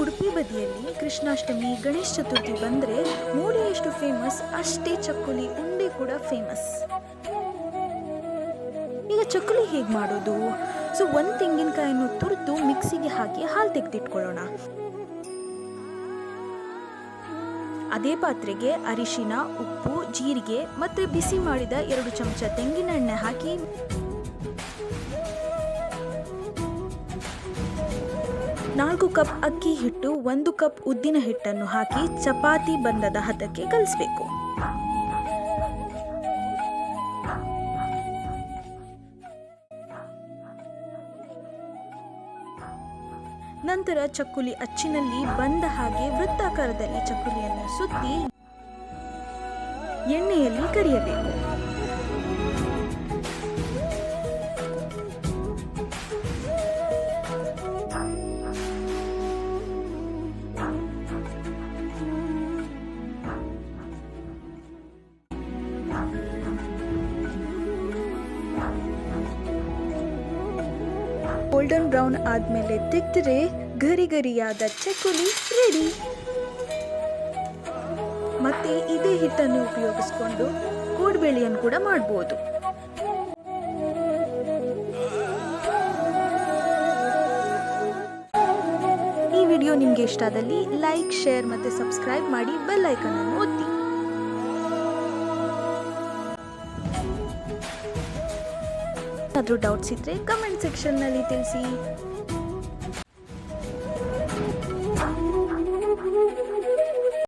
ಉಡುಪಿ ಬದಿಯಲ್ಲಿ ಕೃಷ್ಣಾಷ್ಟಮಿ ಗಣೇಶ ಚತುರ್ಥಿ ಬಂದರೆ ಮೂಡಿ ಎಷ್ಟು ಫೇಮಸ್ ಅಷ್ಟೇ ಚಕ್ಕುಲಿ ಉಂಡೆ ಕೂಡ ಫೇಮಸ್. ಈಗ ಚಕ್ಕುಲಿ ಹೇಗೆ ಮಾಡೋದು? ಸೊ ಒಂದು ತೆಂಗಿನಕಾಯನ್ನು ತುರಿದು ಮಿಕ್ಸಿಗೆ ಹಾಕಿ ಹಾಲು ತೆಗೆದಿಟ್ಕೊಳ್ಳೋಣ. ಅದೇ ಪಾತ್ರೆಗೆ ಅರಿಶಿನ, ಉಪ್ಪು, ಜೀರಿಗೆ ಮತ್ತು ಬಿಸಿ ಮಾಡಿದ 2 ಚಮಚ ತೆಂಗಿನ ಎಣ್ಣೆ ಹಾಕಿ 4 ಕಪ್ ಅಕ್ಕಿ ಹಿಟ್ಟು, 1 ಕಪ್ ಉದ್ದಿನ ಹಿಟ್ಟನ್ನು ಹಾಕಿ ಚಪಾತಿ ಬಂದದ ಹದಕ್ಕೆ ಕಲಿಸಬೇಕು. ನಂತರ ಚಕ್ಕುಲಿ ಅಚ್ಚಿನಲ್ಲಿ ಬಂದ ಹಾಗೆ ವೃತ್ತಾಕಾರದಲ್ಲಿ ಚಕ್ಕುಲಿಯನ್ನು ಸುತ್ತಿ ಎಣ್ಣೆಯಲ್ಲಿ ಕರಿಯಬೇಕು. ಗೋಲ್ಡನ್ ಬ್ರೌನ್ ಆದಮೇಲೆ ತೆಗೆದರೆ ಗರಿ ಗರಿಯಾದ ಚಕ್ಕುಲಿ ರೆಡಿ. ಮತ್ತೆ ಇದೇ ಹಿಟ್ಟನ್ನು ಉಪಯೋಗಿಸಿಕೊಂಡು ಕೋಡ್ಬೇಳೆಯನ್ನು ಕೂಡ ಮಾಡಬಹುದು. ಈ ವಿಡಿಯೋ ನಿಮಗೆ ಇಷ್ಟ ಆದಲ್ಲಿ ಲೈಕ್, ಶೇರ್ ಮತ್ತು ಸಬ್ಸ್ಕ್ರೈಬ್ ಮಾಡಿ, ಬೆಲ್ ಐಕಾನ್ ಅನ್ನು ಒತ್ತಿ. ಏನಾದರೂ ಡೌಟ್ಸ್ ಇದ್ದರೆ ಕಮೆಂಟ್ ಸೆಕ್ಷನ್ನಲ್ಲಿ ತಿಳಿಸಿ.